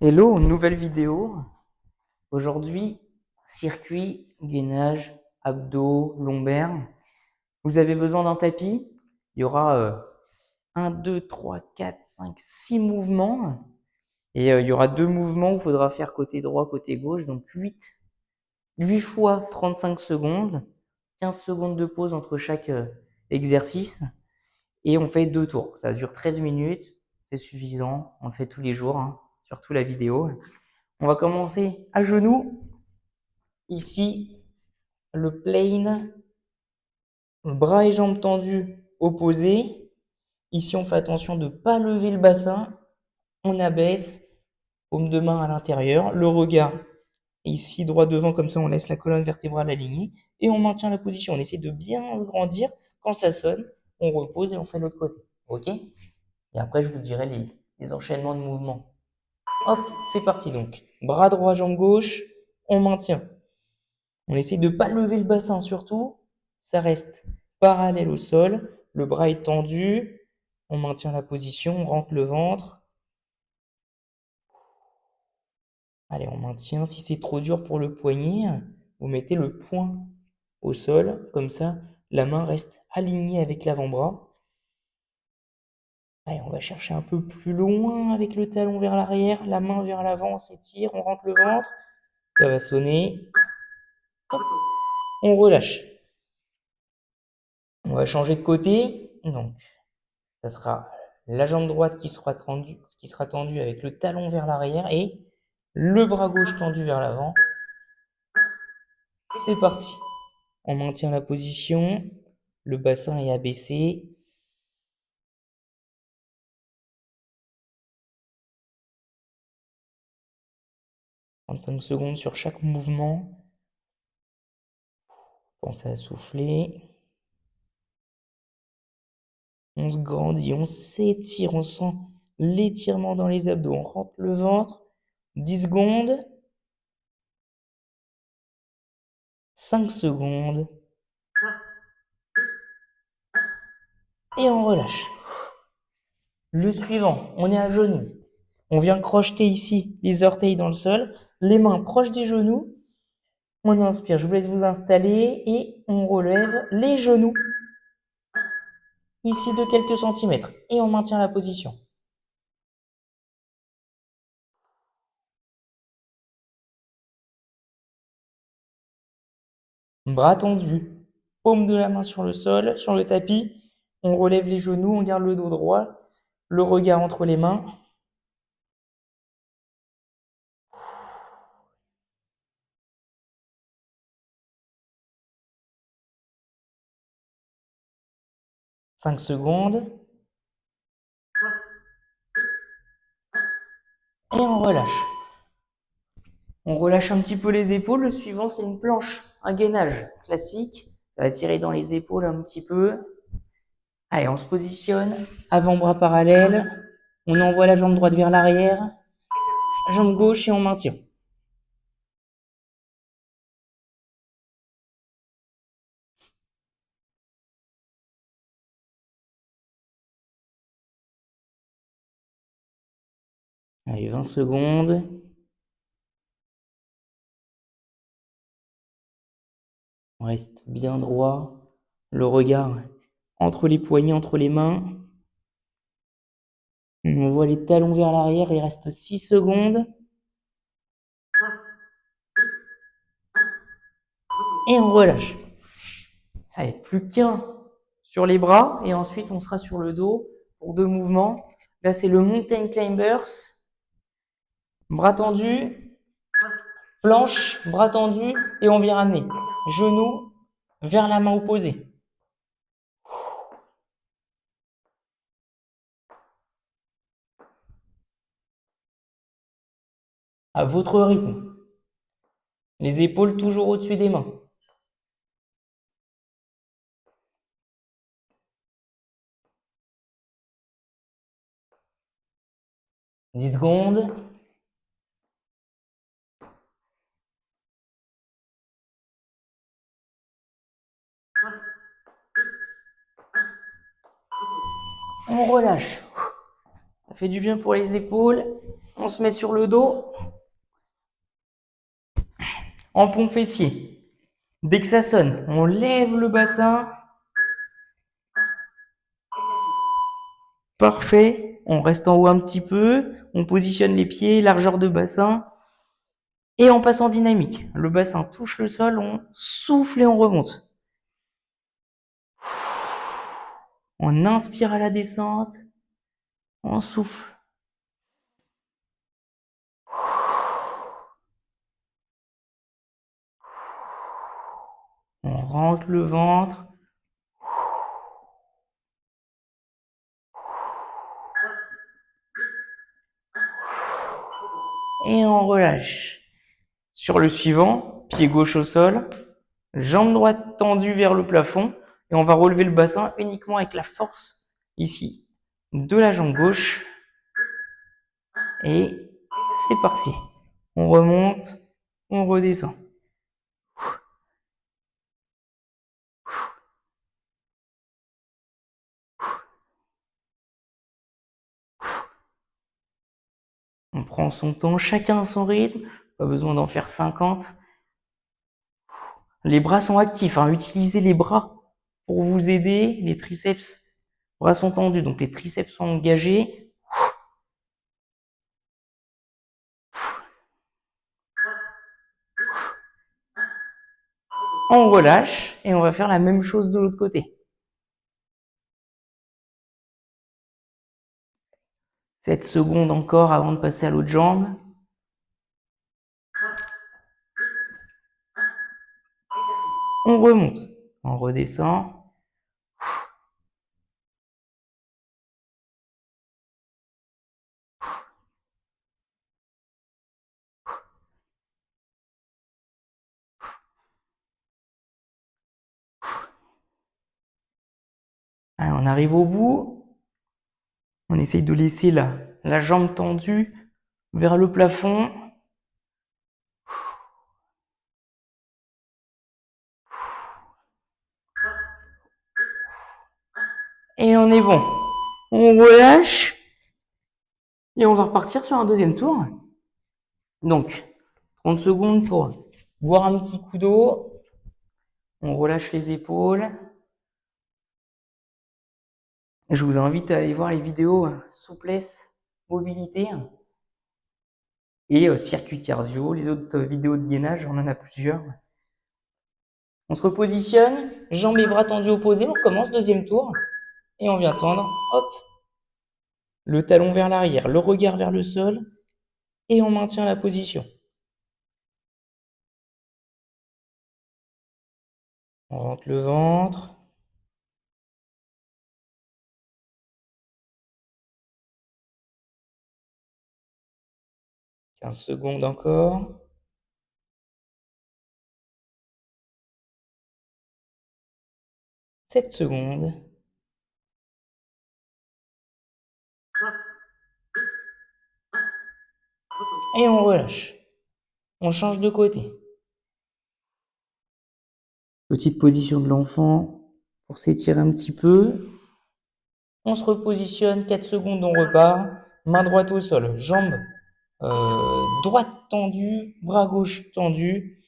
Hello, nouvelle vidéo. Aujourd'hui, circuit, gainage, abdos, lombaires. Vous avez besoin d'un tapis. Il y aura 1, 2, 3, 4, 5, 6 mouvements. Et il y aura deux mouvements où il faudra faire côté droit, côté gauche. Donc 8 fois 35 secondes. 15 secondes de pause entre chaque exercice. Et on fait deux tours. Ça dure 13 minutes. C'est suffisant. On le fait tous les jours, hein, surtout la vidéo. On va commencer à genoux. Ici, le plane, bras et jambes tendus, opposés. Ici, on fait attention de ne pas lever le bassin. On abaisse, paume de main à l'intérieur, le regard ici droit devant, comme ça on laisse la colonne vertébrale alignée et on maintient la position. On essaie de bien se grandir. Quand ça sonne, on repose et on fait l'autre côté. Ok? Et après, je vous dirai les enchaînements de mouvements. Hop, c'est parti donc. Bras droit, jambe gauche, on maintient. On essaie de ne pas lever le bassin surtout. Ça reste parallèle au sol. Le bras est tendu. On maintient la position. On rentre le ventre. Allez, on maintient. Si c'est trop dur pour le poignet, vous mettez le poing au sol. Comme ça, la main reste alignée avec l'avant-bras. Allez, on va chercher un peu plus loin avec le talon vers l'arrière, la main vers l'avant, on s'étire, on rentre le ventre. Ça va sonner. Hop, on relâche. On va changer de côté. Donc, ça sera la jambe droite qui sera tendue avec le talon vers l'arrière et le bras gauche tendu vers l'avant. C'est parti. On maintient la position. Le bassin est abaissé. « 35 secondes sur chaque mouvement. Pensez à souffler. On se grandit, on s'étire, on sent l'étirement dans les abdos. On rentre le ventre. 10 secondes. 5 secondes. Et on relâche. Le suivant, on est à genoux. On vient crocheter ici les orteils dans le sol, les mains proches des genoux. On inspire, je vous laisse vous installer et on relève les genoux ici de quelques centimètres et on maintient la position. Bras tendus, paume de la main sur le sol, sur le tapis. On relève les genoux, on garde le dos droit, le regard entre les mains. « 5 secondes. Et on relâche. On relâche un petit peu les épaules. Le suivant, c'est une planche, un gainage classique. Ça va tirer dans les épaules un petit peu. Allez, on se positionne. Avant-bras parallèle. On envoie la jambe droite vers l'arrière. Jambe gauche et on maintient. Allez, 20 secondes. On reste bien droit. Le regard entre les poignets, entre les mains. On voit les talons vers l'arrière. Il reste 6 secondes. Et on relâche. Allez, plus qu'un sur les bras. Et ensuite, on sera sur le dos pour deux mouvements. Là, c'est le Mountain Climbers. Bras tendus, planche, bras tendus, et on vient ramener genoux vers la main opposée. À votre rythme. Les épaules toujours au-dessus des mains. « 10 secondes. On relâche. Ça fait du bien pour les épaules. On se met sur le dos, en pont fessier. Dès que ça sonne, on lève le bassin. Parfait. On reste en haut un petit peu. On positionne les pieds, largeur de bassin. Et on passe en dynamique. Le bassin touche le sol, on souffle et on remonte. On inspire à la descente. On souffle. On rentre le ventre. Et on relâche. Sur le suivant, pied gauche au sol, jambe droite tendue vers le plafond. Et on va relever le bassin uniquement avec la force, ici, de la jambe gauche. Et c'est parti. On remonte, on redescend. On prend son temps, chacun à son rythme. Pas besoin d'en faire 50. Les bras sont actifs, hein. Utilisez les bras pour vous aider. Les triceps, bras sont tendus, donc les triceps sont engagés. On relâche et on va faire la même chose de l'autre côté. 7 secondes encore avant de passer à l'autre jambe. On remonte, on redescend. Allez, on arrive au bout. On essaye de laisser la jambe tendue vers le plafond. Et on est bon. On relâche. Et on va repartir sur un deuxième tour. Donc, 30 secondes pour boire un petit coup d'eau. On relâche les épaules. Je vous invite à aller voir les vidéos souplesse, mobilité et circuit cardio. Les autres vidéos de gainage, on en a plusieurs. On se repositionne, jambes et bras tendus opposés. On recommence, deuxième tour. Et on vient tendre, hop, le talon vers l'arrière, le regard vers le sol. Et on maintient la position. On rentre le ventre. 15 secondes encore. 7 secondes. Et on relâche. On change de côté. Petite position de l'enfant pour s'étirer un petit peu. On se repositionne, 4 secondes, on repart. Main droite au sol, jambe droite tendue, bras gauche tendu.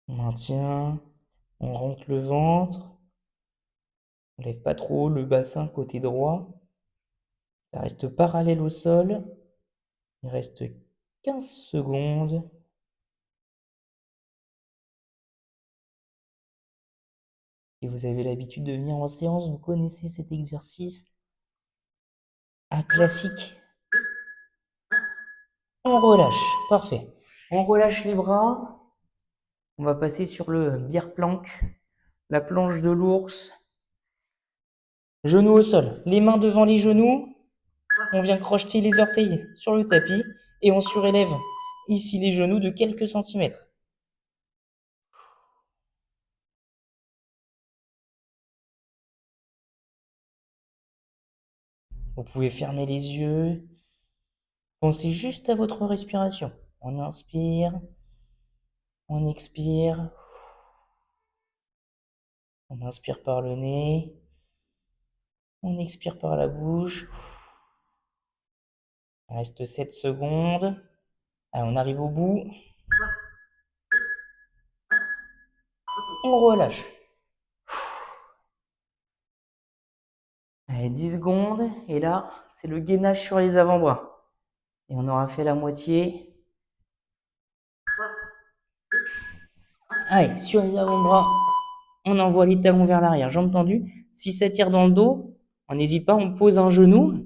On maintient, on rentre le ventre. On lève pas trop le bassin côté droit. Ça reste parallèle au sol. Il reste 15 secondes. Si vous avez l'habitude de venir en séance, vous connaissez cet exercice. Un classique. On relâche, parfait. On relâche les bras. On va passer sur le beer plank, la planche de l'ours. Genoux au sol, les mains devant les genoux. On vient crocheter les orteils sur le tapis et on surélève ici les genoux de quelques centimètres. Vous pouvez fermer les yeux. Pensez juste à votre respiration. On inspire, on expire. On inspire par le nez. On expire par la bouche. Il reste 7 secondes. Allez, on arrive au bout. On relâche. Allez, 10 secondes. Et là, c'est le gainage sur les avant-bras. Et on aura fait la moitié. Allez, sur les avant-bras, on envoie les talons vers l'arrière, jambes tendues. Si ça tire dans le dos, on n'hésite pas, on pose un genou.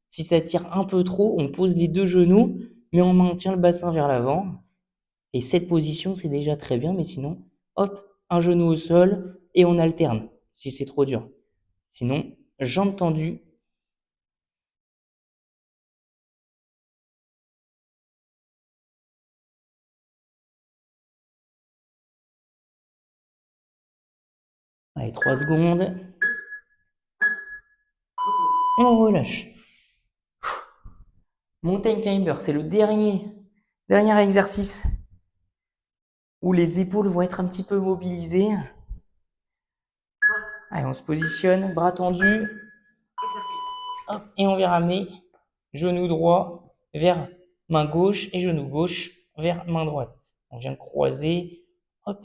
Si ça tire un peu trop, on pose les deux genoux, mais on maintient le bassin vers l'avant. Et cette position, c'est déjà très bien, mais sinon, hop, un genou au sol et on alterne, si c'est trop dur. Sinon, jambes tendues. Allez, 3 secondes. On relâche. Mountain climber, c'est le dernier exercice où les épaules vont être un petit peu mobilisées. Allez, on se positionne, bras tendus. Hop, et on vient ramener genou droit vers main gauche et genou gauche vers main droite. On vient croiser. Hop.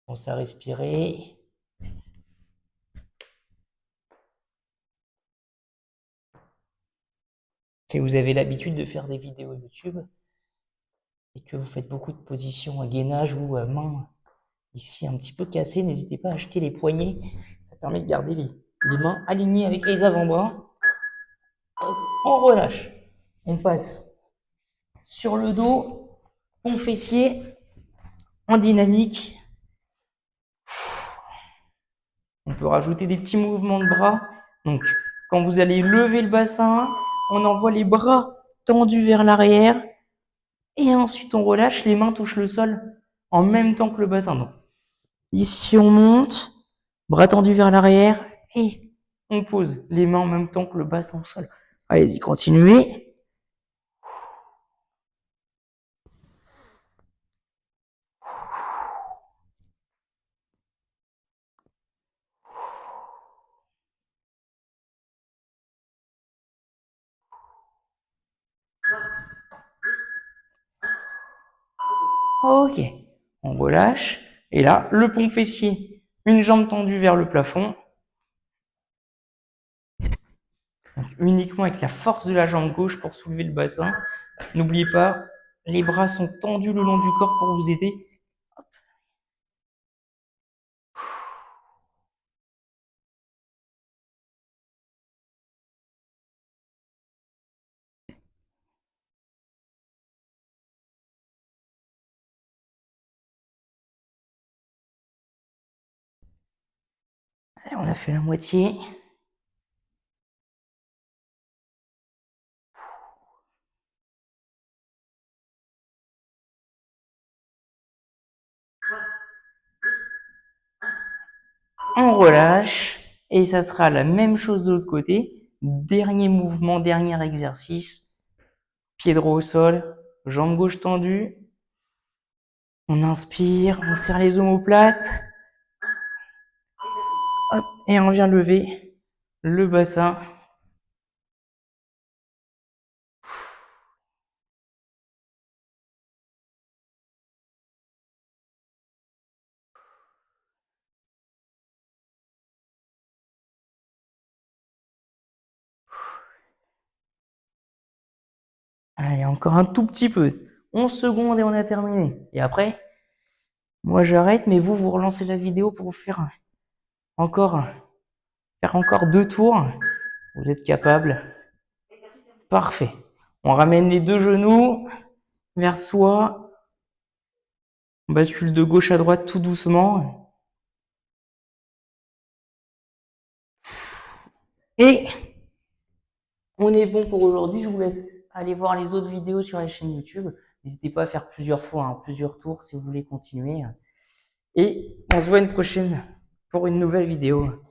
On commence à respirer. Si vous avez l'habitude de faire des vidéos YouTube et que vous faites beaucoup de positions à gainage ou à main ici un petit peu cassées, n'hésitez pas à acheter les poignets. Ça permet de garder les mains alignées avec les avant-bras. On relâche. On passe sur le dos, pont fessier en dynamique. On peut rajouter des petits mouvements de bras. Donc, quand vous allez lever le bassin, on envoie les bras tendus vers l'arrière. Et ensuite, on relâche, les mains touchent le sol en même temps que le bassin. Donc, ici, on monte, bras tendus vers l'arrière. Et on pose les mains en même temps que le bassin au sol. Allez-y, continuez. Ok, on relâche. Et là, le pont fessier, une jambe tendue vers le plafond. Donc, uniquement avec la force de la jambe gauche pour soulever le bassin. N'oubliez pas, les bras sont tendus le long du corps pour vous aider. Allez, on a fait la moitié. On relâche. Et ça sera la même chose de l'autre côté. Dernier mouvement, dernier exercice. Pied droit au sol, jambe gauche tendue. On inspire, on serre les omoplates. Hop, et on vient lever le bassin. Allez, encore un tout petit peu. 11 secondes et on a terminé. Et après, moi j'arrête, mais vous relancez la vidéo pour faire encore 2 tours. Vous êtes capable. Parfait. On ramène les deux genoux vers soi. On bascule de gauche à droite tout doucement. Et on est bon pour aujourd'hui. Je vous laisse aller voir les autres vidéos sur la chaîne YouTube. N'hésitez pas à faire plusieurs fois, plusieurs tours si vous voulez continuer. Et on se voit une prochaine pour une nouvelle vidéo.